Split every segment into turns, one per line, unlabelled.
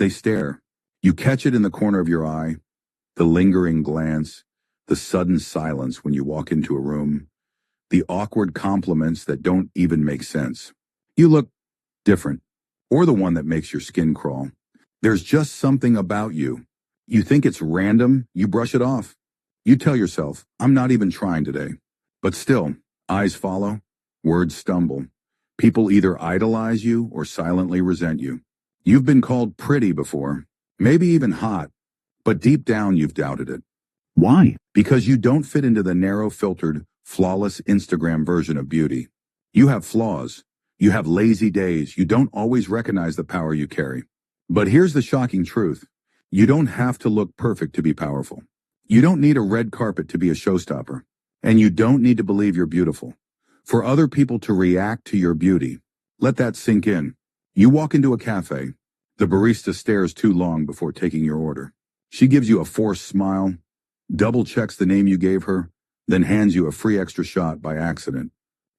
They stare. You catch it in the corner of your eye, the lingering glance, the sudden silence when you walk into a room, the awkward compliments that don't even make sense. You look different, or the one that makes your skin crawl. There's just something about you. You think it's random, you brush it off. You tell yourself, I'm not even trying today. But still, eyes follow, words stumble. People either idolize you or silently resent you. You've been called pretty before, maybe even hot, but deep down you've doubted it. Why? Because you don't fit into the narrow, filtered, flawless Instagram version of beauty. You have flaws. You have lazy days. You don't always recognize the power you carry. But here's the shocking truth. You don't have to look perfect to be powerful. You don't need a red carpet to be a showstopper. And you don't need to believe you're beautiful for other people to react to your beauty. Let that sink in. You walk into a cafe. The barista stares too long before taking your order. She gives you a forced smile, double checks the name you gave her, then hands you a free extra shot by accident.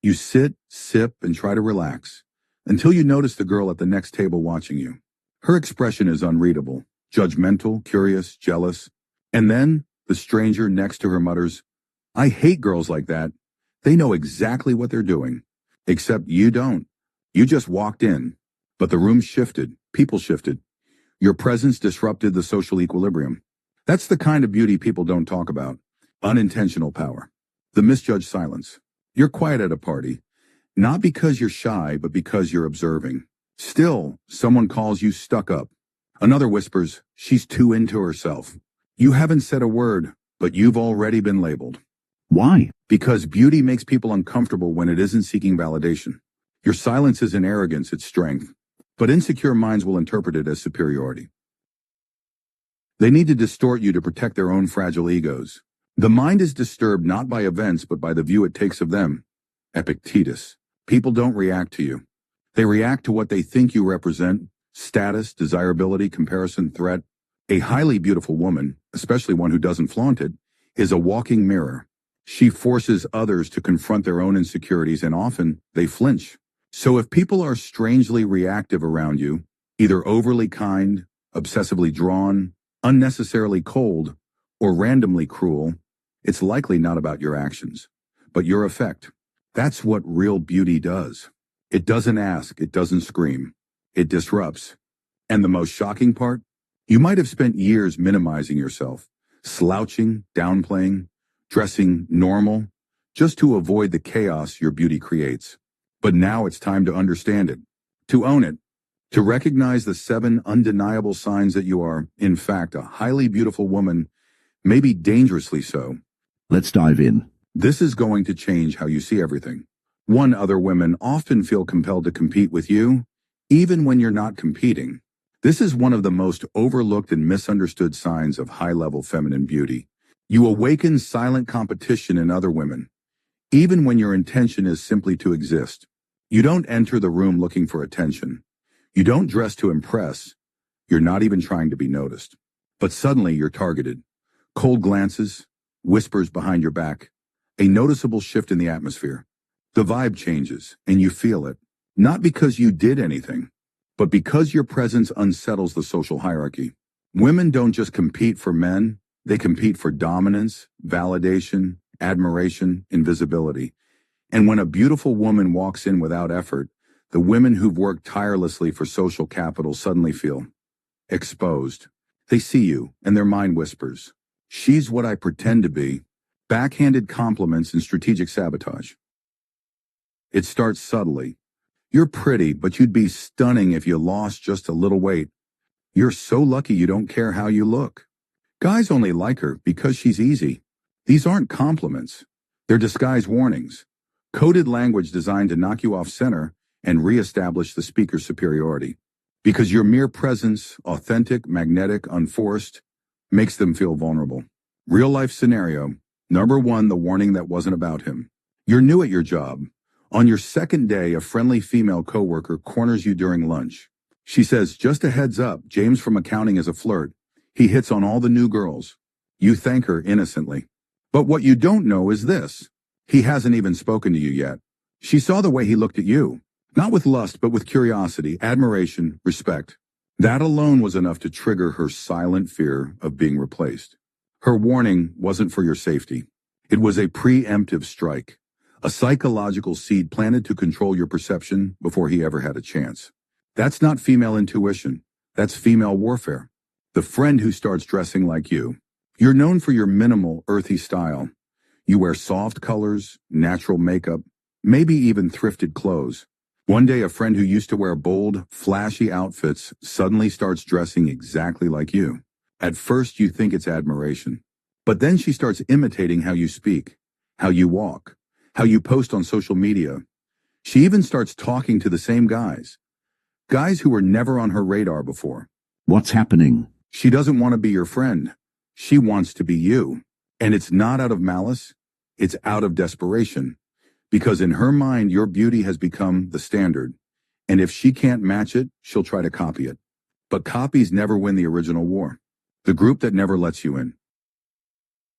You sit, sip, and try to relax until you notice the girl at the next table watching you. Her expression is unreadable, judgmental, curious, jealous. And then the stranger next to her mutters, I hate girls like that. They know exactly what they're doing. Except you don't. You just walked in. But the room shifted. People shifted. Your presence disrupted the social equilibrium. That's the kind of beauty people don't talk about. Unintentional power. The misjudged silence. You're quiet at a party. Not because you're shy, but because you're observing. Still, someone calls you stuck up. Another whispers, she's too into herself. You haven't said a word, but you've already been labeled. Why? Because beauty makes people uncomfortable when it isn't seeking validation. Your silence isn't arrogance, it's strength. But insecure minds will interpret it as superiority. They need to distort you to protect their own fragile egos. The mind is disturbed not by events, but by the view it takes of them. Epictetus. People don't react to you. They react to what they think you represent: status, desirability, comparison, threat. A highly beautiful woman, especially one who doesn't flaunt it, is a walking mirror. She forces others to confront their own insecurities, and often they flinch. So if people are strangely reactive around you, either overly kind, obsessively drawn, unnecessarily cold, or randomly cruel, it's likely not about your actions, but your effect. That's what real beauty does. It doesn't ask, it doesn't scream, it disrupts. And the most shocking part? You might have spent years minimizing yourself, slouching, downplaying, dressing normal, just to avoid the chaos your beauty creates. But now it's time to understand it, to own it, to recognize the 7 undeniable signs that you are, in fact, a highly beautiful woman, maybe dangerously so. Let's dive in. This is going to change how you see everything. 1, other women often feel compelled to compete with you, even when you're not competing. This is one of the most overlooked and misunderstood signs of high-level feminine beauty. You awaken silent competition in other women, even when your intention is simply to exist. You don't enter the room looking for attention. You don't dress to impress. You're not even trying to be noticed. But suddenly you're targeted. Cold glances, whispers behind your back, a noticeable shift in the atmosphere. The vibe changes, and you feel it. Not because you did anything, but because your presence unsettles the social hierarchy. Women don't just compete for men, they compete for dominance, validation, admiration, invisibility. And when a beautiful woman walks in without effort, the women who've worked tirelessly for social capital suddenly feel exposed. They see you, and their mind whispers, she's what I pretend to be. Backhanded compliments and strategic sabotage. It starts subtly. You're pretty, but you'd be stunning if you lost just a little weight. You're so lucky you don't care how you look. Guys only like her because she's easy. These aren't compliments. They're disguised warnings. Coded language designed to knock you off center and reestablish the speaker's superiority. Because your mere presence, authentic, magnetic, unforced, makes them feel vulnerable. Real life scenario. Number 1, the warning that wasn't about him. You're new at your job. On your second day, a friendly female coworker corners you during lunch. She says, just a heads up, James from accounting is a flirt. He hits on all the new girls. You thank her innocently. But what you don't know is this. He hasn't even spoken to you yet. She saw the way he looked at you. Not with lust, but with curiosity, admiration, respect. That alone was enough to trigger her silent fear of being replaced. Her warning wasn't for your safety. It was a preemptive strike, a psychological seed planted to control your perception before he ever had a chance. That's not female intuition. That's female warfare. The friend who starts dressing like you. You're known for your minimal, earthy style. You wear soft colors, natural makeup, maybe even thrifted clothes. One day, a friend who used to wear bold, flashy outfits suddenly starts dressing exactly like you. At first, you think it's admiration. But then she starts imitating how you speak, how you walk, how you post on social media. She even starts talking to the same guys. Guys who were never on her radar before.
What's happening?
She doesn't want to be your friend. She wants to be you. And it's not out of malice. It's out of desperation. Because in her mind, your beauty has become the standard. And if she can't match it, she'll try to copy it. But copies never win the original war. The group that never lets you in.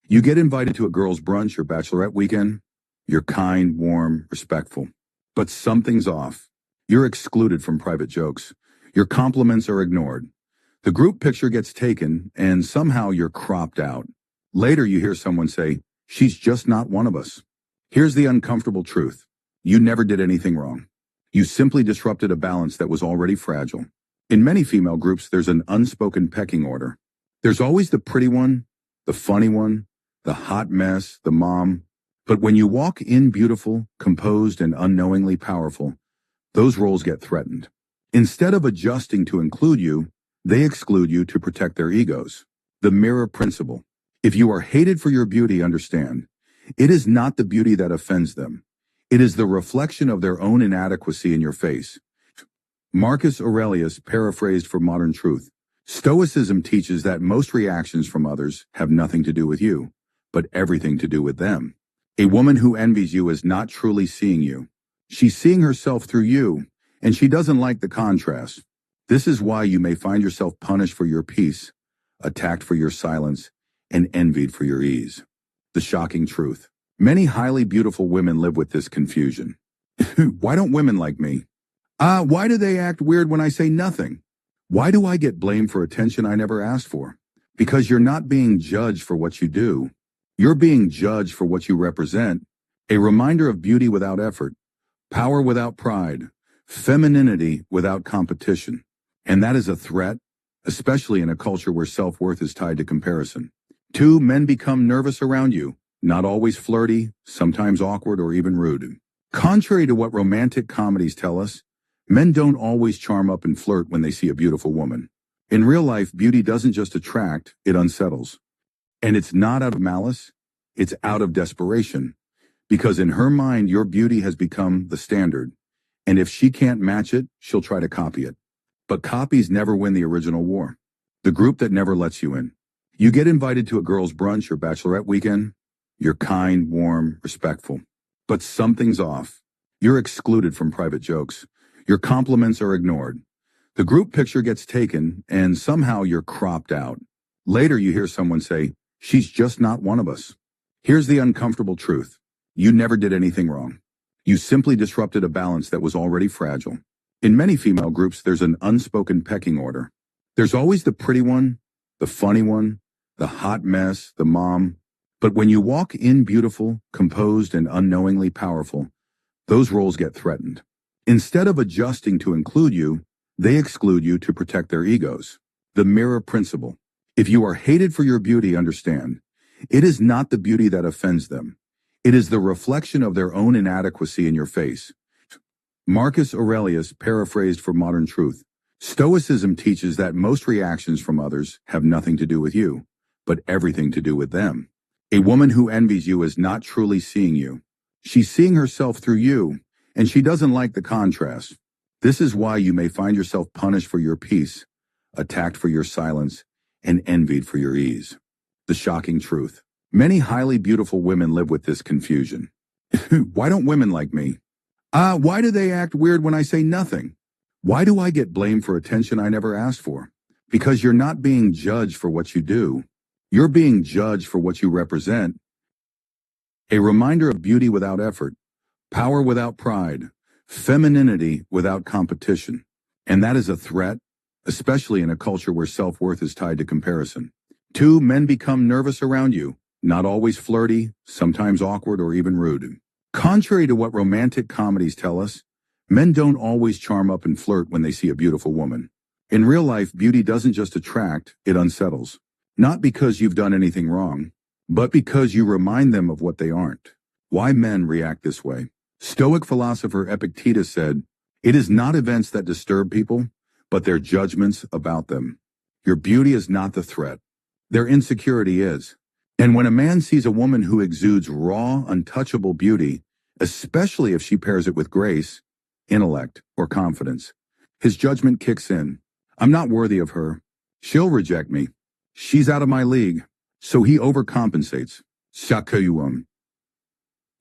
You get invited to a girl's brunch or bachelorette weekend. You're kind, warm, respectful. But something's off. You're excluded from private jokes. Your compliments are ignored. The group picture gets taken, and somehow you're cropped out. Later, you hear someone say, "She's just not one of us." Here's the uncomfortable truth. You never did anything wrong. You simply disrupted a balance that was already fragile. In many female groups, there's an unspoken pecking order. There's always the pretty one, the funny one, the hot mess, the mom. But when you walk in beautiful, composed, and unknowingly powerful, those roles get threatened. Instead of adjusting to include you, they exclude you to protect their egos. The mirror principle. If you are hated for your beauty, understand, it is not the beauty that offends them. It is the reflection of their own inadequacy in your face. Marcus Aurelius paraphrased for modern truth. Stoicism teaches that most reactions from others have nothing to do with you, but everything to do with them. A woman who envies you is not truly seeing you. She's seeing herself through you, and she doesn't like the contrast. This is why you may find yourself punished for your peace, attacked for your silence, and envied for your ease. The shocking truth. Many highly beautiful women live with this confusion. Why don't women like me? Why do they act weird when I say nothing? Why do I get blamed for attention I never asked for? Because you're not being judged for what you do. You're being judged for what you represent. A reminder of beauty without effort, power without pride, femininity without competition. And that is a threat, especially in a culture where self-worth is tied to comparison. 2, men become nervous around you, not always flirty, sometimes awkward or even rude. Contrary to what romantic comedies tell us, men don't always charm up and flirt when they see a beautiful woman. In real life, beauty doesn't just attract, it unsettles. And it's not out of malice, it's out of desperation. Because in her mind, your beauty has become the standard. And if she can't match it, she'll try to copy it. But copies never win the original war. The group that never lets you in. You get invited to a girl's brunch or bachelorette weekend. You're kind, warm, respectful. But something's off. You're excluded from private jokes. Your compliments are ignored. The group picture gets taken, and somehow you're cropped out. Later, you hear someone say, "She's just not one of us." Here's the uncomfortable truth. You never did anything wrong. You simply disrupted a balance that was already fragile. In many female groups, there's an unspoken pecking order. There's always the pretty one, the funny one, the hot mess, the mom. But when you walk in beautiful, composed, and unknowingly powerful, those roles get threatened. Instead of adjusting to include you, they exclude you to protect their egos. The mirror principle. If you are hated for your beauty, understand, it is not the beauty that offends them. It is the reflection of their own inadequacy in your face. Marcus Aurelius paraphrased for modern truth. Stoicism teaches that most reactions from others have nothing to do with you, but everything to do with them. A woman who envies you is not truly seeing you. She's seeing herself through you, and she doesn't like the contrast. This is why you may find yourself punished for your peace, attacked for your silence, and envied for your ease. The shocking truth. Many highly beautiful women live with this confusion. Why don't women like me? Why do they act weird when I say nothing? Why do I get blamed for attention I never asked for? Because you're not being judged for what you do. You're being judged for what you represent. A reminder of beauty without effort, power without pride, femininity without competition. And that is a threat, especially in a culture where self-worth is tied to comparison. 2, men become nervous around you, not always flirty, sometimes awkward or even rude. Contrary to what romantic comedies tell us, men don't always charm up and flirt when they see a beautiful woman. In real life, beauty doesn't just attract, it unsettles. Not because you've done anything wrong, but because you remind them of what they aren't. Why men react this way? Stoic philosopher Epictetus said, "It is not events that disturb people, but their judgments about them." Your beauty is not the threat. Their insecurity is. And when a man sees a woman who exudes raw, untouchable beauty, especially if she pairs it with grace, intellect, or confidence, his judgment kicks in. I'm not worthy of her. She'll reject me. She's out of my league. So he overcompensates. Shakayuam.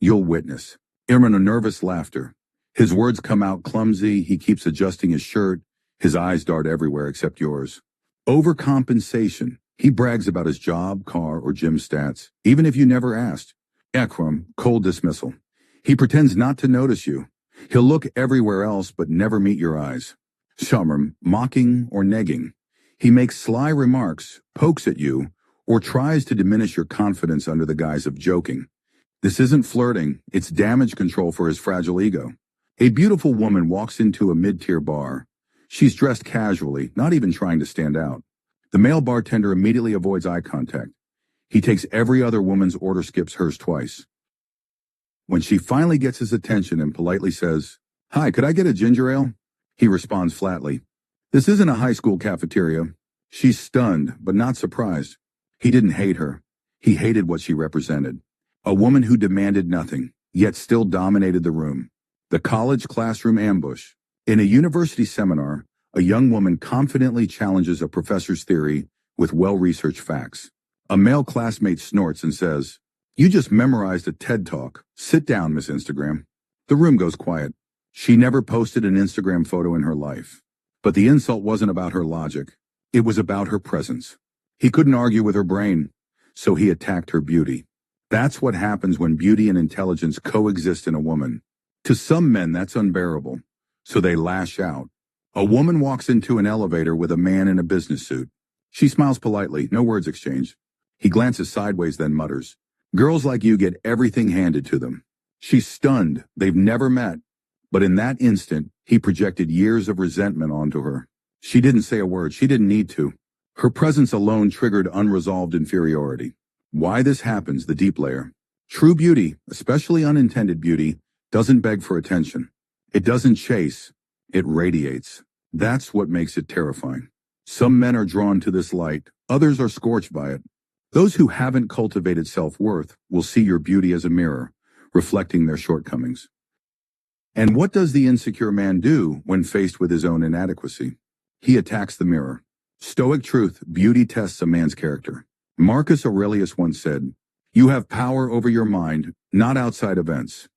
You'll witness. Irman a nervous laughter. His words come out clumsy. He keeps adjusting his shirt. His eyes dart everywhere except yours. Overcompensation. He brags about his job, car, or gym stats, even if you never asked. Ekram, cold dismissal. He pretends not to notice you. He'll look everywhere else but never meet your eyes. Shamram, mocking or negging. He makes sly remarks, pokes at you, or tries to diminish your confidence under the guise of joking. This isn't flirting, it's damage control for his fragile ego. A beautiful woman walks into a mid-tier bar. She's dressed casually, not even trying to stand out. The male bartender immediately avoids eye contact. He takes every other woman's order, skips hers twice. When she finally gets his attention and politely says, "Hi, could I get a ginger ale?" he responds flatly, "This isn't a high school cafeteria." She's stunned, but not surprised. He didn't hate her. He hated what she represented. A woman who demanded nothing, yet still dominated the room. The college classroom ambush. In a university seminar, a young woman confidently challenges a professor's theory with well-researched facts. A male classmate snorts and says, "You just memorized a TED Talk. Sit down, Miss Instagram." The room goes quiet. She never posted an Instagram photo in her life. But the insult wasn't about her logic. It was about her presence. He couldn't argue with her brain, so he attacked her beauty. That's what happens when beauty and intelligence coexist in a woman. To some men, that's unbearable, so they lash out. A woman walks into an elevator with a man in a business suit. She smiles politely, no words exchanged. He glances sideways, then mutters, "Girls like you get everything handed to them." She's stunned. They've never met. But in that instant, he projected years of resentment onto her. She didn't say a word. She didn't need to. Her presence alone triggered unresolved inferiority. Why this happens, the deep layer. True beauty, especially unintended beauty, doesn't beg for attention. It doesn't chase. It radiates. That's what makes it terrifying. Some men are drawn to this light. Others are scorched by it. Those who haven't cultivated self-worth will see your beauty as a mirror, reflecting their shortcomings. And what does the insecure man do when faced with his own inadequacy? He attacks the mirror. Stoic truth, beauty tests a man's character. Marcus Aurelius once said, "You have power over your mind, not outside events.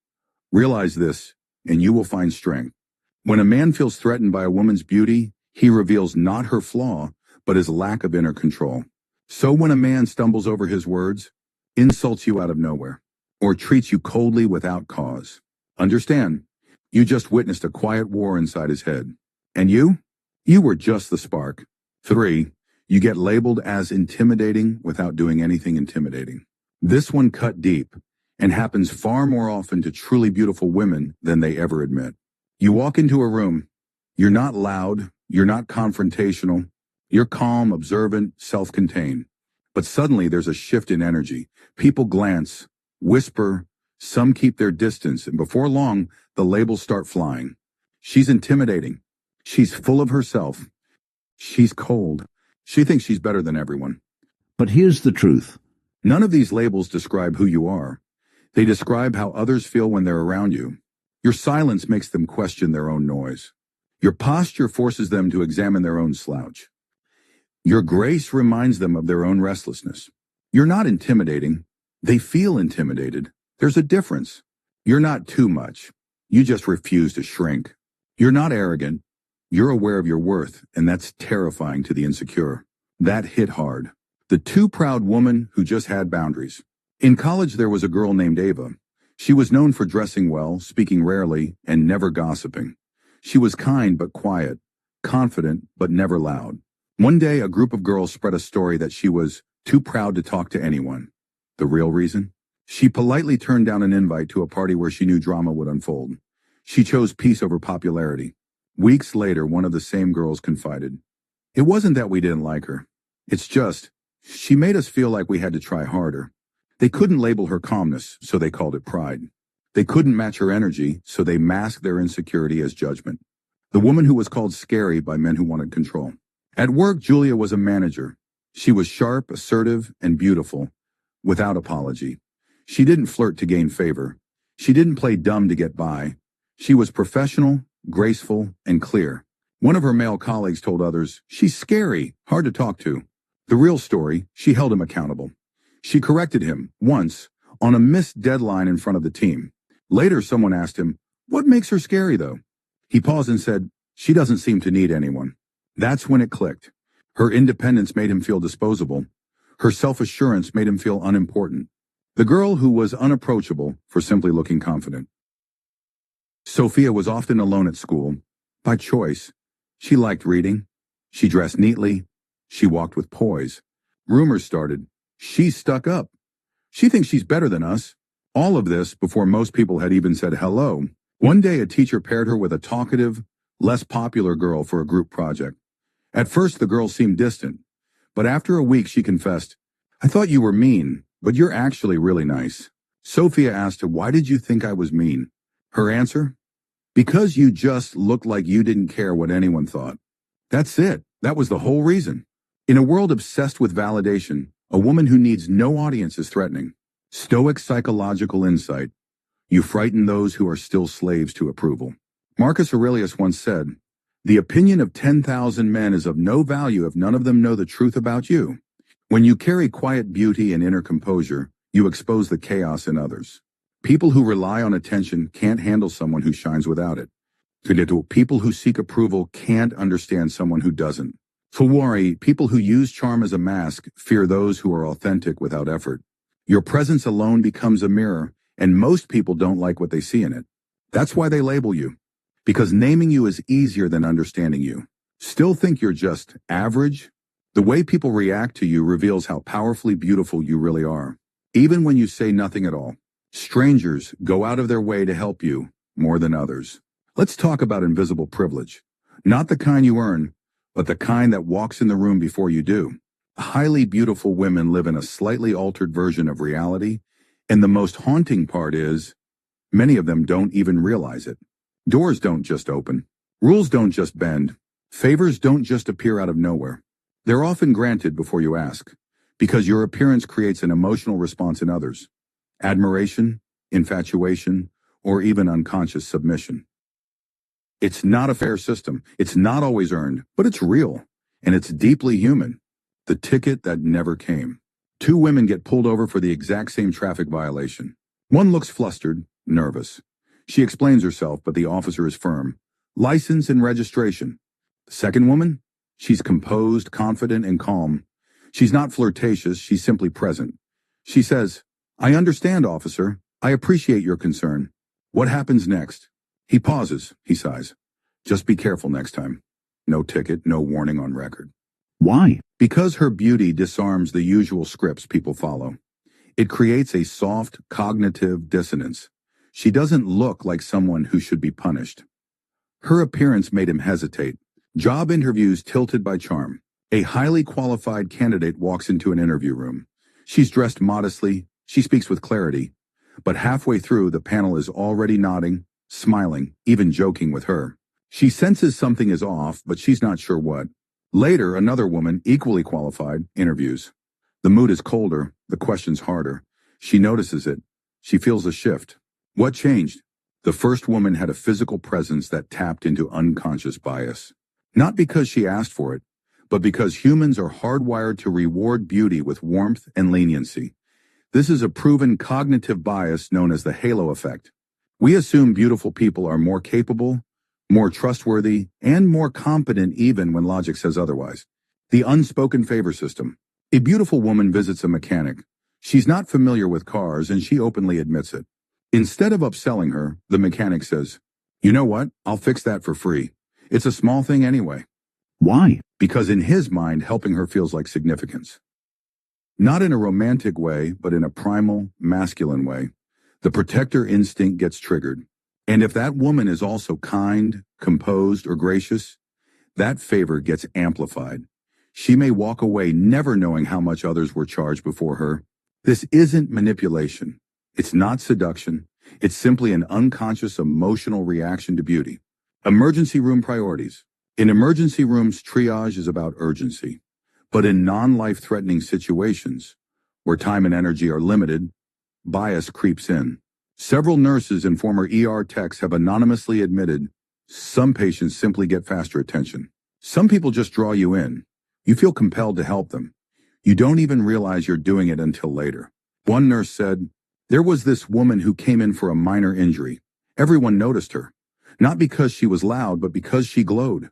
Realize this, and you will find strength." When a man feels threatened by a woman's beauty, he reveals not her flaw, but his lack of inner control. So when a man stumbles over his words, insults you out of nowhere, or treats you coldly without cause, understand, you just witnessed a quiet war inside his head. And you? You were just the spark. 3. You get labeled as intimidating without doing anything intimidating. This one cut deep and happens far more often to truly beautiful women than they ever admit. You walk into a room. You're not loud. You're not confrontational. You're calm, observant, self-contained. But suddenly there's a shift in energy. People glance, whisper, some keep their distance, and before long, the labels start flying. She's intimidating. She's full of herself. She's cold. She thinks she's better than everyone.
But here's the truth.
None of these labels describe who you are. They describe how others feel when they're around you. Your silence makes them question their own noise. Your posture forces them to examine their own slouch. Your grace reminds them of their own restlessness. You're not intimidating. They feel intimidated. There's a difference. You're not too much. You just refuse to shrink. You're not arrogant. You're aware of your worth, and that's terrifying to the insecure. That hit hard. The too proud woman who just had boundaries. In college, there was a girl named Ava. She was known for dressing well, speaking rarely, and never gossiping. She was kind but quiet, confident but never loud. One day, a group of girls spread a story that she was too proud to talk to anyone. The real reason? She politely turned down an invite to a party where she knew drama would unfold. She chose peace over popularity. Weeks later, one of the same girls confided, "It wasn't that we didn't like her. It's just, she made us feel like we had to try harder." They couldn't label her calmness, so they called it pride. They couldn't match her energy, so they masked their insecurity as judgment. The woman who was called scary by men who wanted control. At work, Julia was a manager. She was sharp, assertive, and beautiful, without apology. She didn't flirt to gain favor. She didn't play dumb to get by. She was professional, graceful, and clear. One of her male colleagues told others, "She's scary, hard to talk to." The real story, she held him accountable. She corrected him, once, on a missed deadline in front of the team. Later, someone asked him, "What makes her scary, though?" He paused and said, "She doesn't seem to need anyone." That's when it clicked. Her independence made him feel disposable. Her self-assurance made him feel unimportant. The girl who was unapproachable for simply looking confident. Sophia was often alone at school. By choice. She liked reading. She dressed neatly. She walked with poise. Rumors started. She's stuck up. She thinks she's better than us. All of this before most people had even said hello. One day, a teacher paired her with a talkative, less popular girl for a group project. At first, the girl seemed distant, but after a week, she confessed, "I thought you were mean, but you're actually really nice." Sophia asked her, "Why did you think I was mean?" Her answer, "Because you just looked like you didn't care what anyone thought." That's it. That was the whole reason. In a world obsessed with validation, a woman who needs no audience is threatening. Stoic psychological insight. You frighten those who are still slaves to approval. Marcus Aurelius once said, "The opinion of 10,000 men is of no value if none of them know the truth about you." When you carry quiet beauty and inner composure, you expose the chaos in others. People who rely on attention can't handle someone who shines without it. People who seek approval can't understand someone who doesn't. People who use charm as a mask fear those who are authentic without effort. Your presence alone becomes a mirror, and most people don't like what they see in it. That's why they label you. Because naming you is easier than understanding you. Still think you're just average? The way people react to you reveals how powerfully beautiful you really are. Even when you say nothing at all. Strangers go out of their way to help you more than others. Let's talk about invisible privilege. Not the kind you earn, but the kind that walks in the room before you do. Highly beautiful women live in a slightly altered version of reality, and the most haunting part is, many of them don't even realize it. Doors don't just open. Rules don't just bend. Favors don't just appear out of nowhere. They're often granted before you ask, because your appearance creates an emotional response in others. Admiration, infatuation, or even unconscious submission. It's not a fair system. It's not always earned, but it's real, and it's deeply human. The ticket that never came. Two women get pulled over for the exact same traffic violation. One looks flustered, nervous. She explains herself, but the officer is firm. License and registration. The second woman? She's composed, confident, and calm. She's not flirtatious, she's simply present. She says, "I understand, officer. I appreciate your concern. What happens next?" He pauses, he sighs. "Just be careful next time. No ticket, no warning on record."
Why?
Because her beauty disarms the usual scripts people follow. It creates a soft, cognitive dissonance. She doesn't look like someone who should be punished. Her appearance made him hesitate. Job interviews tilted by charm. A highly qualified candidate walks into an interview room. She's dressed modestly, she speaks with clarity, but halfway through the panel is already nodding, smiling, even joking with her. She senses something is off, but she's not sure what. Later, another woman, equally qualified, interviews. The mood is colder, the questions harder. She notices it. She feels a shift. What changed? The first woman had a physical presence that tapped into unconscious bias. Not because she asked for it, but because humans are hardwired to reward beauty with warmth and leniency. This is a proven cognitive bias known as the halo effect. We assume beautiful people are more capable, more trustworthy, and more competent even when logic says otherwise. The unspoken favor system. A beautiful woman visits a mechanic. She's not familiar with cars and she openly admits it. Instead of upselling her, the mechanic says, "You know what? I'll fix that for free. It's a small thing anyway."
Why?
Because in his mind, helping her feels like significance. Not in a romantic way, but in a primal, masculine way. The protector instinct gets triggered. And if that woman is also kind, composed, or gracious, that favor gets amplified. She may walk away never knowing how much others were charged before her. This isn't manipulation. It's not seduction. It's simply an unconscious emotional reaction to beauty. Emergency room priorities. In emergency rooms, triage is about urgency. But in non-life-threatening situations, where time and energy are limited, bias creeps in. Several nurses and former ER techs have anonymously admitted some patients simply get faster attention. Some people just draw you in. You feel compelled to help them. You don't even realize you're doing it until later. One nurse said, "There was this woman who came in for a minor injury. Everyone noticed her. Not because she was loud, but because she glowed.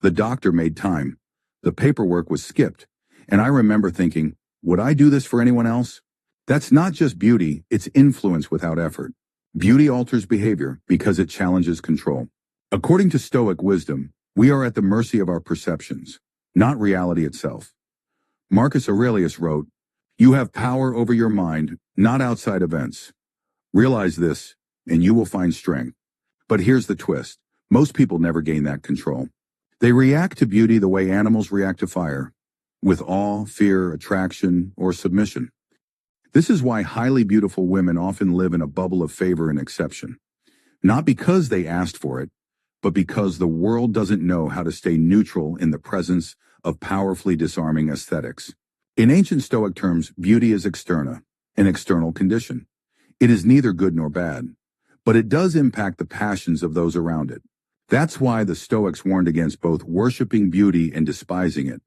The doctor made time. The paperwork was skipped. And I remember thinking, would I do this for anyone else?" That's not just beauty, it's influence without effort. Beauty alters behavior because it challenges control. According to Stoic wisdom, we are at the mercy of our perceptions, not reality itself. Marcus Aurelius wrote, "You have power over your mind, not outside events. Realize this, and you will find strength." But here's the twist. Most people never gain that control. They react to beauty the way animals react to fire, with awe, fear, attraction, or submission. This is why highly beautiful women often live in a bubble of favor and exception. Not because they asked for it, but because the world doesn't know how to stay neutral in the presence of powerfully disarming aesthetics. In ancient Stoic terms, beauty is externa, an external condition. It is neither good nor bad, but it does impact the passions of those around it. That's why the Stoics warned against both worshiping beauty and despising it,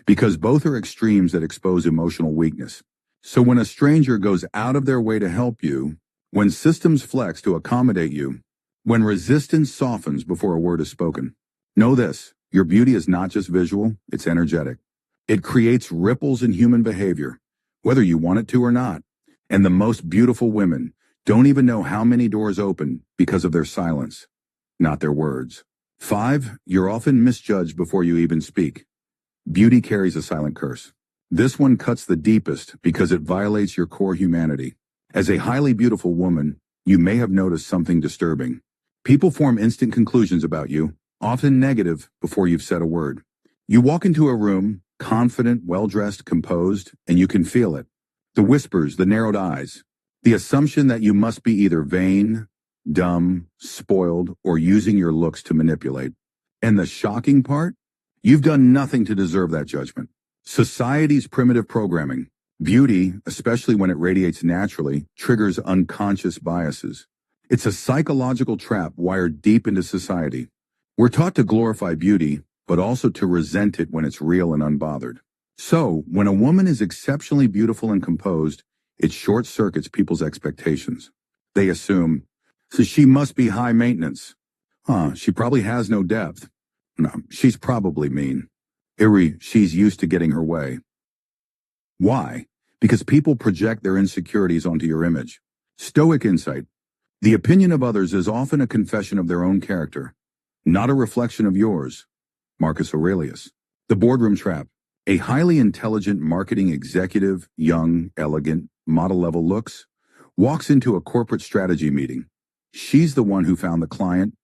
because both are extremes that expose emotional weakness. So when a stranger goes out of their way to help you, when systems flex to accommodate you, when resistance softens before a word is spoken, know this, your beauty is not just visual, it's energetic. It creates ripples in human behavior, whether you want it to or not. And the most beautiful women don't even know how many doors open because of their silence, not their words. 5, you're often misjudged before you even speak. Beauty carries a silent curse. This one cuts the deepest because it violates your core humanity. As a highly beautiful woman, you may have noticed something disturbing. People form instant conclusions about you, often negative, before you've said a word. You walk into a room, confident, well-dressed, composed, and you can feel it. The whispers, the narrowed eyes, the assumption that you must be either vain, dumb, spoiled, or using your looks to manipulate. And the shocking part? You've done nothing to deserve that judgment. Society's primitive programming, beauty, especially when it radiates naturally, triggers unconscious biases. It's a psychological trap wired deep into society. We're taught to glorify beauty, but also to resent it when it's real and unbothered. So, when a woman is exceptionally beautiful and composed, it short-circuits people's expectations. They assume, so she must be high maintenance. She probably has no depth. No, she's probably mean. She's used to getting her way. Why? Because people project their insecurities onto your image. Stoic insight. The opinion of others is often a confession of their own character, not a reflection of yours. Marcus Aurelius. The boardroom trap. A highly intelligent marketing executive, young, elegant, model-level looks, walks into a corporate strategy meeting. She's the one who found the client,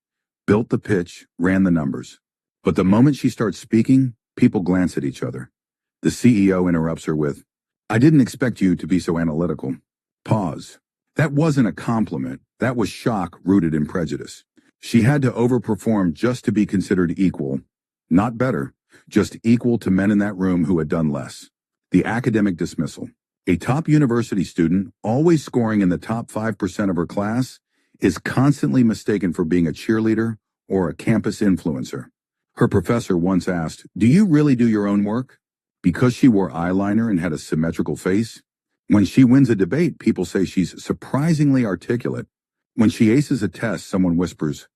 built the pitch, ran the numbers. But the moment she starts speaking, people glance at each other. The CEO interrupts her with, "I didn't expect you to be so analytical." Pause. That wasn't a compliment. That was shock rooted in prejudice. She had to overperform just to be considered equal. Not better, just equal to men in that room who had done less. The academic dismissal. A top university student, always scoring in the top 5% of her class, is constantly mistaken for being a cheerleader or a campus influencer. Her professor once asked, "Do you really do your own work?" Because she wore eyeliner and had a symmetrical face. When she wins a debate, people say she's surprisingly articulate. When she aces a test, someone whispers,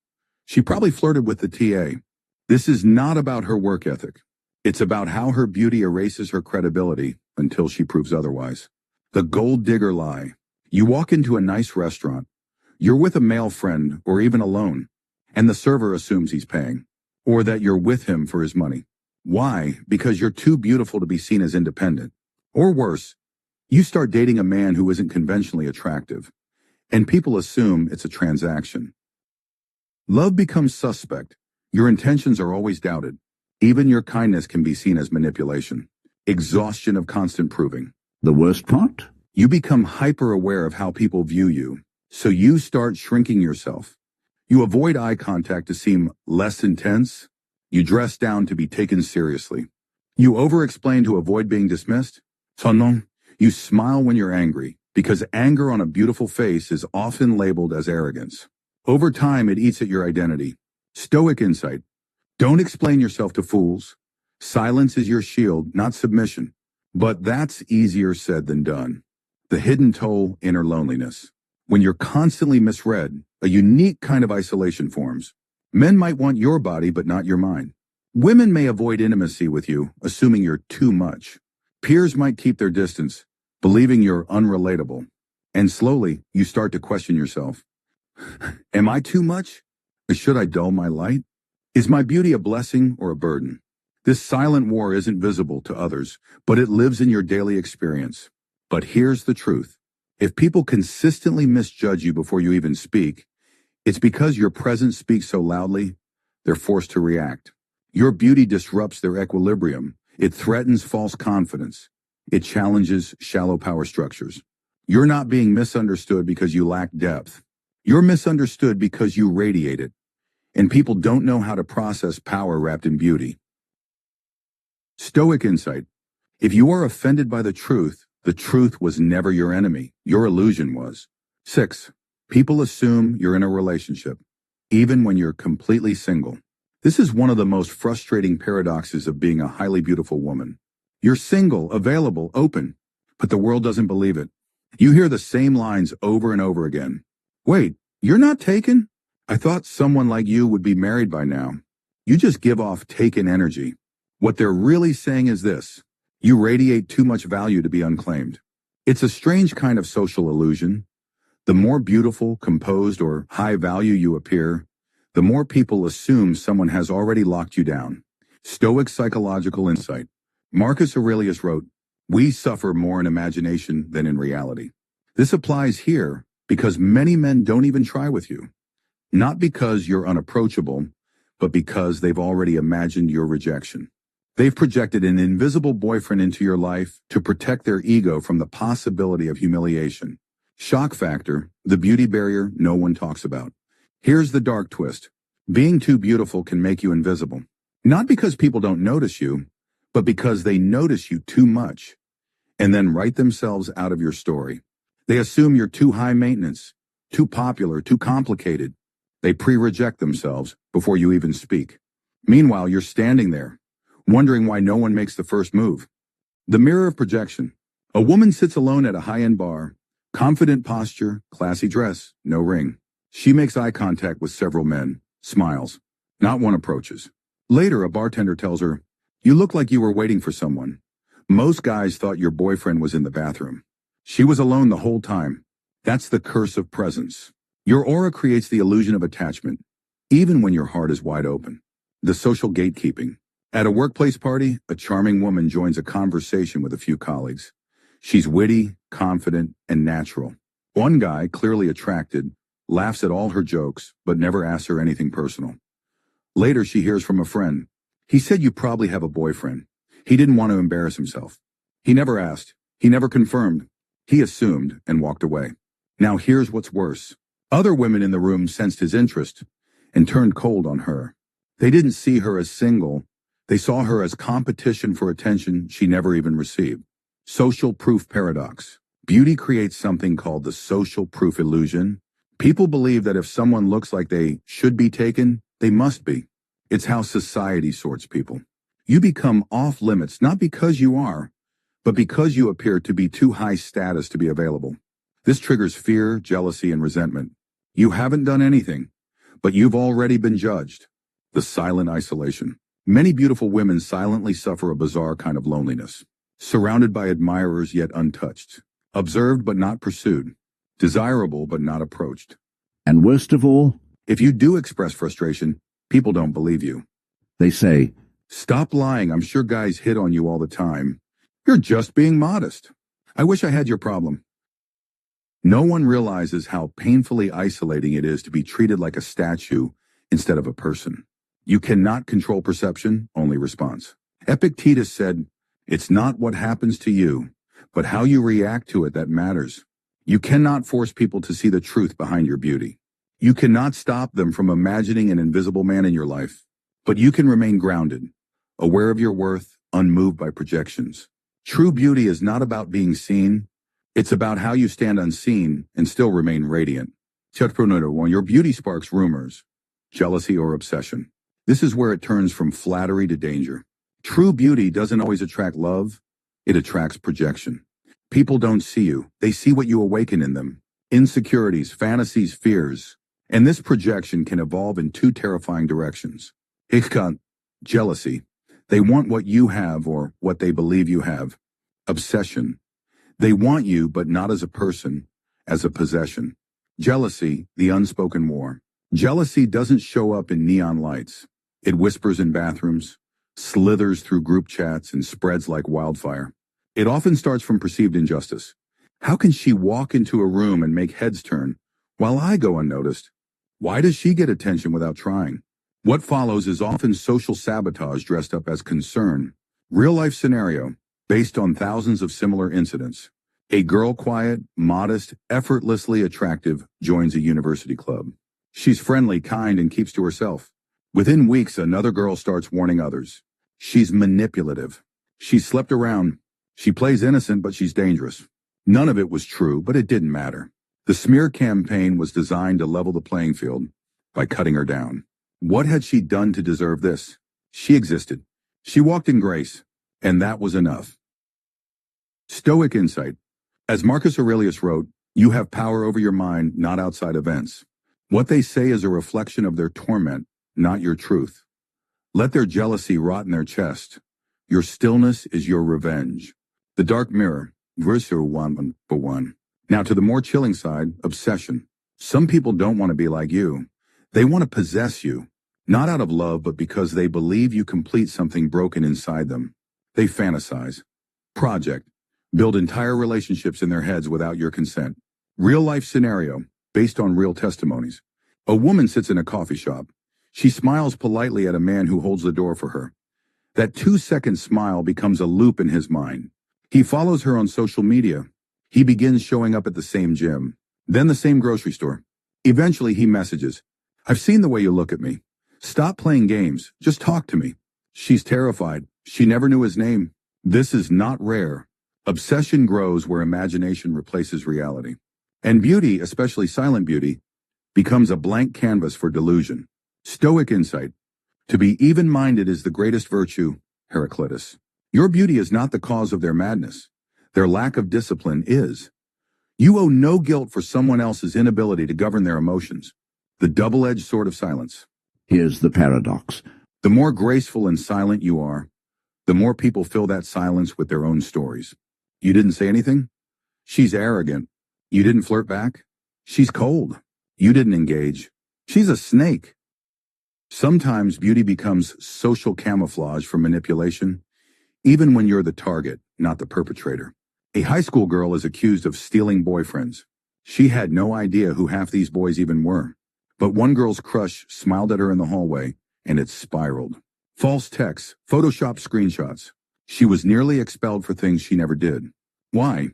"She probably flirted with the TA." This is not about her work ethic. It's about how her beauty erases her credibility until she proves otherwise. The gold digger lie. You walk into a nice restaurant. You're with a male friend or even alone, and the server assumes he's paying, or that you're with him for his money. Why? Because you're too beautiful to be seen as independent. Or worse, you start dating a man who isn't conventionally attractive, and people assume it's a transaction. Love becomes suspect. Your intentions are always doubted. Even your kindness can be seen as manipulation. Exhaustion of constant proving.
The worst part?
You become hyper-aware of how people view you, so you start shrinking yourself. You avoid eye contact to seem less intense. You dress down to be taken seriously. You over-explain to avoid being dismissed. Sonon, you smile when you're angry, because anger on a beautiful face is often labeled as arrogance. Over time, it eats at your identity. Stoic insight. Don't explain yourself to fools. Silence is your shield, not submission. But that's easier said than done. The hidden toll, inner loneliness. When you're constantly misread, a unique kind of isolation forms. Men might want your body, but not your mind. Women may avoid intimacy with you, assuming you're too much. Peers might keep their distance, believing you're unrelatable. And slowly, you start to question yourself. Am I too much? Or should I dull my light? Is my beauty a blessing or a burden? This silent war isn't visible to others, but it lives in your daily experience. But here's the truth. If people consistently misjudge you before you even speak, it's because your presence speaks so loudly, they're forced to react. Your beauty disrupts their equilibrium. It threatens false confidence. It challenges shallow power structures. You're not being misunderstood because you lack depth. You're misunderstood because you radiate it. And people don't know how to process power wrapped in beauty. Stoic insight. If you are offended by the truth was never your enemy. Your illusion was. 6. People assume you're in a relationship, even when you're completely single. This is one of the most frustrating paradoxes of being a highly beautiful woman. You're single, available, open, but the world doesn't believe it. You hear the same lines over and over again. Wait, you're not taken? I thought someone like you would be married by now. You just give off taken energy. What they're really saying is this. You radiate too much value to be unclaimed. It's a strange kind of social illusion. The more beautiful, composed, or high value you appear, the more people assume someone has already locked you down. Stoic psychological insight. Marcus Aurelius wrote, "We suffer more in imagination than in reality." This applies here because many men don't even try with you. Not because you're unapproachable, but because they've already imagined your rejection. They've projected an invisible boyfriend into your life to protect their ego from the possibility of humiliation. Shock factor, the beauty barrier no one talks about. Here's the dark twist. Being too beautiful can make you invisible. Not because people don't notice you, but because they notice you too much and then write themselves out of your story. They assume you're too high maintenance, too popular, too complicated. They pre-reject themselves before you even speak. Meanwhile, you're standing there, wondering why no one makes the first move. The mirror of projection. A woman sits alone at a high-end bar, confident posture, classy dress, no ring. She makes eye contact with several men, smiles. Not one approaches. Later, a bartender tells her, "You look like you were waiting for someone." Most guys thought your boyfriend was in the bathroom. She was alone the whole time. That's the curse of presence. Your aura creates the illusion of attachment, even when your heart is wide open. The social gatekeeping. At a workplace party, a charming woman joins a conversation with a few colleagues. She's witty, confident, and natural. One guy, clearly attracted, laughs at all her jokes, but never asks her anything personal. Later, she hears from a friend. "He said you probably have a boyfriend. He didn't want to embarrass himself. He never asked. He never confirmed. He assumed and walked away." Now here's what's worse. Other women in the room sensed his interest and turned cold on her. They didn't see her as single. They saw her as competition for attention she never even received. Social proof paradox. Beauty creates something called the social proof illusion. People believe that if someone looks like they should be taken, they must be. It's how society sorts people. You become off limits not because you are, but because you appear to be too high status to be available. This triggers fear, jealousy, and resentment. You haven't done anything, but you've already been judged. The silent isolation. Many beautiful women silently suffer a bizarre kind of loneliness. Surrounded by admirers yet untouched. Observed but not pursued. Desirable but not approached.
And worst of all,
If you do express frustration, people don't believe you.
they say,
Stop lying. I'm sure guys hit on you all the time. You're just being modest. I wish I had your problem. No one realizes how painfully isolating it is to be treated like a statue instead of a person. You cannot control perception, only response. Epictetus said, "It's not what happens to you, but how you react to it that matters." You cannot force people to see the truth behind your beauty. You cannot stop them from imagining an invisible man in your life, but you can remain grounded, aware of your worth, unmoved by projections. True beauty is not about being seen. It's about how you stand unseen and still remain radiant. Chapter 1. Your beauty sparks rumors, jealousy, or obsession. This is where it turns from flattery to danger. True beauty doesn't always attract love. It attracts projection. People don't see you. They see what you awaken in them. Insecurities, fantasies, fears. And this projection can evolve in two terrifying directions. Ikka, jealousy. They want what you have or what they believe you have. Obsession. They want you, but not as a person, as a possession. Jealousy, the unspoken war. Jealousy doesn't show up in neon lights. It whispers in bathrooms, slithers through group chats, and spreads like wildfire. It often starts from perceived injustice. How can she walk into a room and make heads turn, while I go unnoticed? Why does she get attention without trying? What follows is often social sabotage dressed up as concern. Real-life scenario, based on thousands of similar incidents. A girl, quiet, modest, effortlessly attractive, joins a university club. She's friendly, kind, and keeps to herself. Within weeks, another girl starts warning others. She's manipulative. She's slept around. She plays innocent, but she's dangerous. None of it was true, but it didn't matter. The smear campaign was designed to level the playing field by cutting her down. What had she done to deserve this? She existed. She walked in grace, and that was enough. Stoic insight. As Marcus Aurelius wrote, you have power over your mind, not outside events. What they say is a reflection of their torment, not your truth. Let their jealousy rot in their chest. Your stillness is your revenge. The dark mirror, verse 1. Now to the more chilling side, obsession. Some people don't want to be like you. They want to possess you, not out of love, but because they believe you complete something broken inside them. They fantasize. Project. Build entire relationships in their heads without your consent. Real-life scenario, based on real testimonies. A woman sits in a coffee shop. She smiles politely at a man who holds the door for her. That 2-second smile becomes a loop in his mind. He follows her on social media. He begins showing up at the same gym, then the same grocery store. Eventually he messages, "I've seen the way you look at me. Stop playing games. Just talk to me." She's terrified. She never knew his name. This is not rare. Obsession grows where imagination replaces reality. And beauty, especially silent beauty, becomes a blank canvas for delusion. Stoic insight. To be even-minded is the greatest virtue, Heraclitus. Your beauty is not the cause of their madness. Their lack of discipline is. You owe no guilt for someone else's inability to govern their emotions. The double-edged sword of silence.
Here's the paradox.
The more graceful and silent you are, the more people fill that silence with their own stories. You didn't say anything? She's arrogant. You didn't flirt back? She's cold. You didn't engage. She's a snake. Sometimes beauty becomes social camouflage for manipulation, even when you're the target, not the perpetrator. A high school girl is accused of stealing boyfriends. She had no idea who half these boys even were. But one girl's crush smiled at her in the hallway, and it spiraled. False texts, Photoshop screenshots. She was nearly expelled for things she never did. Why?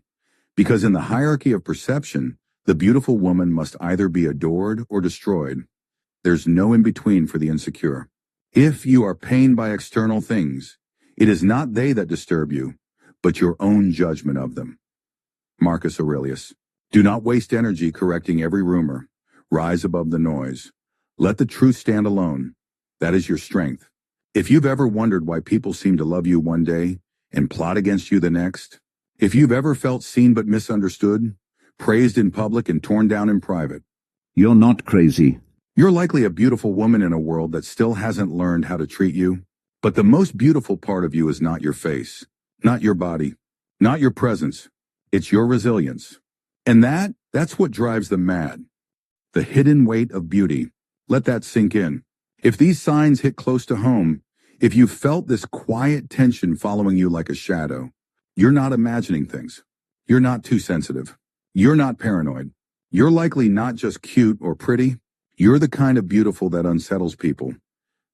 Because in the hierarchy of perception, the beautiful woman must either be adored or destroyed. There's no in-between for the insecure. If you are pained by external things, it is not they that disturb you, but your own judgment of them. Marcus Aurelius. Do not waste energy correcting every rumor. Rise above the noise. Let the truth stand alone. That is your strength. If you've ever wondered why people seem to love you one day and plot against you the next, if you've ever felt seen but misunderstood, praised in public and torn down in private,
You're not crazy.
you're likely a beautiful woman in a world that still hasn't learned how to treat you. But the most beautiful part of you is not your face, not your body, not your presence. It's your resilience. And that's what drives them mad. The hidden weight of beauty. Let that sink in. If these signs hit close to home, If you felt this quiet tension following you like a shadow, you're not imagining things. You're not too sensitive. You're not paranoid. You're likely not just cute or pretty. You're the kind of beautiful that unsettles people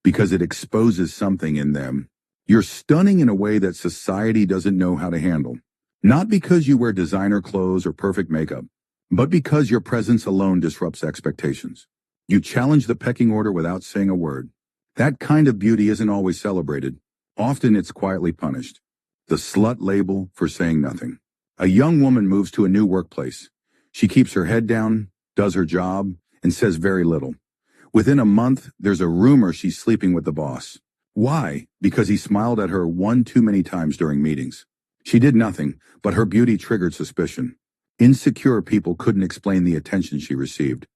because it exposes something in them. You're stunning in a way that society doesn't know how to handle. Not because you wear designer clothes or perfect makeup, but because your presence alone disrupts expectations. You challenge the pecking order without saying a word. That kind of beauty isn't always celebrated. Often it's quietly punished. The slut label for saying nothing. A young woman moves to a new workplace. She keeps her head down, does her job, and says very little. Within a month, there's a rumor she's sleeping with the boss. Why? Because he smiled at her one too many times during meetings. She did nothing, but her beauty triggered suspicion. Insecure people couldn't explain the attention she received,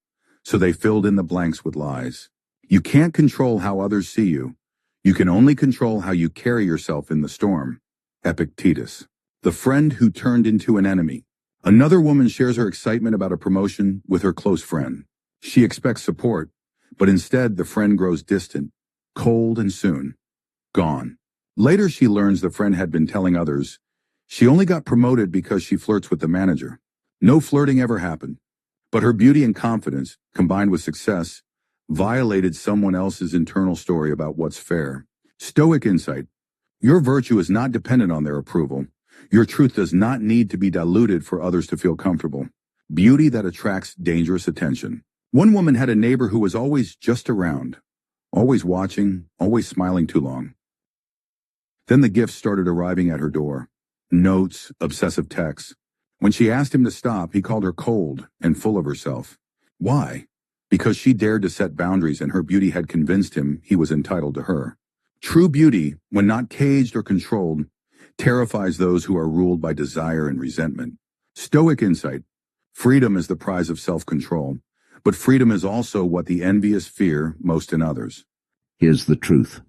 so they filled in the blanks with lies. You can't control how others see you. You can only control how you carry yourself in the storm. Epictetus. The friend who turned into an enemy. Another woman shares her excitement about a promotion with her close friend. She expects support, but instead the friend grows distant, cold, and soon gone. Later she learns the friend had been telling others she only got promoted because she flirts with the manager. No flirting ever happened, but her beauty and confidence, combined with success, violated someone else's internal story about what's fair. Stoic insight. Your virtue is not dependent on their approval. Your truth does not need to be diluted for others to feel comfortable. Beauty that attracts dangerous attention. One woman had a neighbor who was always just around, always watching, always smiling too long. Then the gifts started arriving at her door. Notes, obsessive texts. When she asked him to stop, he called her cold and full of herself. Why? Because she dared to set boundaries and her beauty had convinced him he was entitled to her. True beauty, when not caged or controlled, terrifies those who are ruled by desire and resentment. Stoic insight. Freedom is the prize of self-control, but freedom is also what the envious fear most in others.
Here's the truth.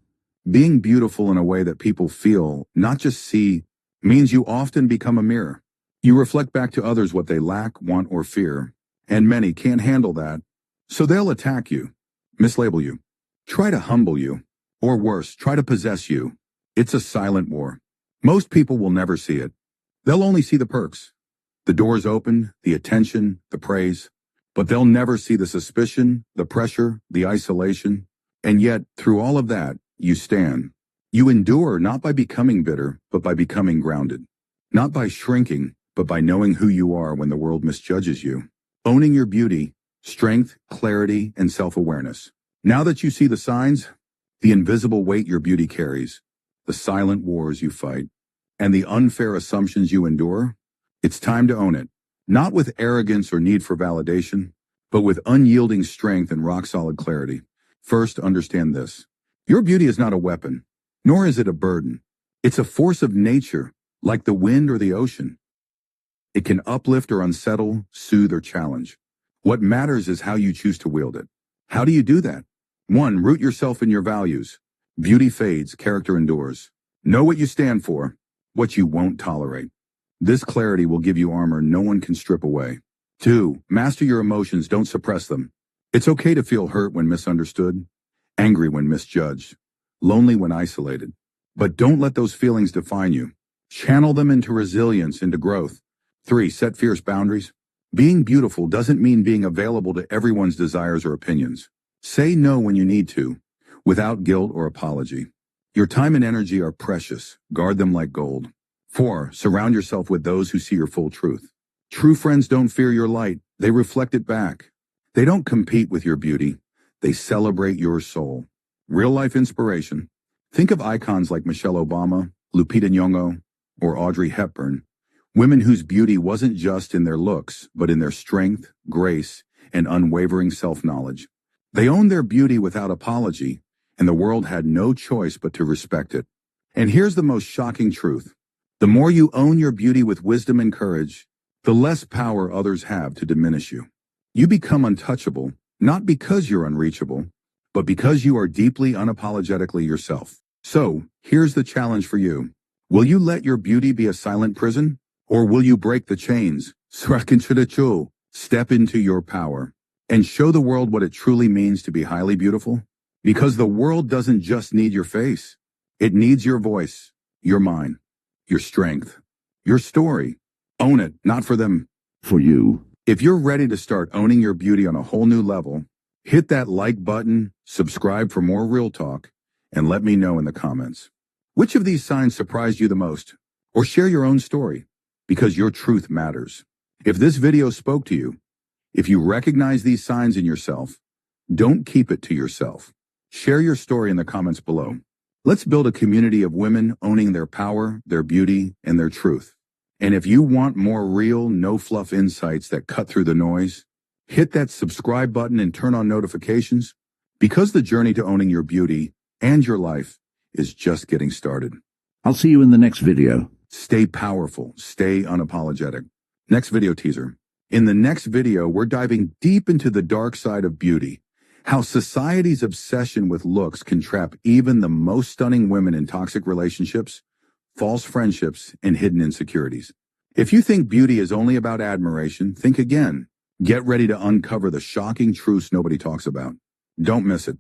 Being beautiful in a way that people feel, not just see, means you often become a mirror. You reflect back to others what they lack, want, or fear, and many can't handle that, so they'll attack you, mislabel you, try to humble you, or worse, try to possess you. It's a silent war. Most people will never see it. They'll only see the perks, the doors open, the attention, the praise, but they'll never see the suspicion, the pressure, the isolation. And yet, through all of that, you stand. You endure not by becoming bitter, but by becoming grounded. Not by shrinking, but by knowing who you are when the world misjudges you. Owning your beauty, strength, clarity, and self-awareness. Now that you see the signs, the invisible weight your beauty carries, the silent wars you fight, and the unfair assumptions you endure, it's time to own it. Not with arrogance or need for validation, but with unyielding strength and rock-solid clarity. First, understand this. Your beauty is not a weapon, nor is it a burden. It's a force of nature, like the wind or the ocean. It can uplift or unsettle, soothe or challenge. What matters is how you choose to wield it. How do you do that? 1. Root yourself in your values. Beauty fades, character endures. Know what you stand for, what you won't tolerate. This clarity will give you armor no one can strip away. 2. Master your emotions, don't suppress them. It's okay to feel hurt when misunderstood, angry when misjudged, lonely when isolated. But don't let those feelings define you. Channel them into resilience, into growth. 3. Set fierce boundaries. Being beautiful doesn't mean being available to everyone's desires or opinions. Say no when you need to, without guilt or apology. Your time and energy are precious. Guard them like gold. 4. Surround yourself with those who see your full truth. True friends don't fear your light. They reflect it back. They don't compete with your beauty. They celebrate your soul. Real-life inspiration. Think of icons like Michelle Obama, Lupita Nyong'o, or Audrey Hepburn. Women whose beauty wasn't just in their looks, but in their strength, grace, and unwavering self-knowledge. They owned their beauty without apology, and the world had no choice but to respect it. And here's the most shocking truth. The more you own your beauty with wisdom and courage, the less power others have to diminish you. You become untouchable, not because you're unreachable, but because you are deeply unapologetically yourself. So, here's the challenge for you. Will you let your beauty be a silent prison? Or will you break the chains, step into your power, and show the world what it truly means to be highly beautiful? Because the world doesn't just need your face. It needs your voice, your mind, your strength, your story. Own it, not for them.
For you.
If you're ready to start owning your beauty on a whole new level, hit that like button, subscribe for more real talk, and let me know in the comments. Which of these signs surprised you the most? Or share your own story, because your truth matters. If this video spoke to you, if you recognize these signs in yourself, don't keep it to yourself. Share your story in the comments below. Let's build a community of women owning their power, their beauty, and their truth. And if you want more real, no-fluff insights that cut through the noise, hit that subscribe button and turn on notifications, because the journey to owning your beauty and your life is just getting started.
I'll see you in the next video.
Stay powerful, stay unapologetic. Next video teaser. In the next video, we're diving deep into the dark side of beauty, how society's obsession with looks can trap even the most stunning women in toxic relationships, false friendships, and hidden insecurities. If you think beauty is only about admiration, think again. Get ready to uncover the shocking truths nobody talks about. Don't miss it.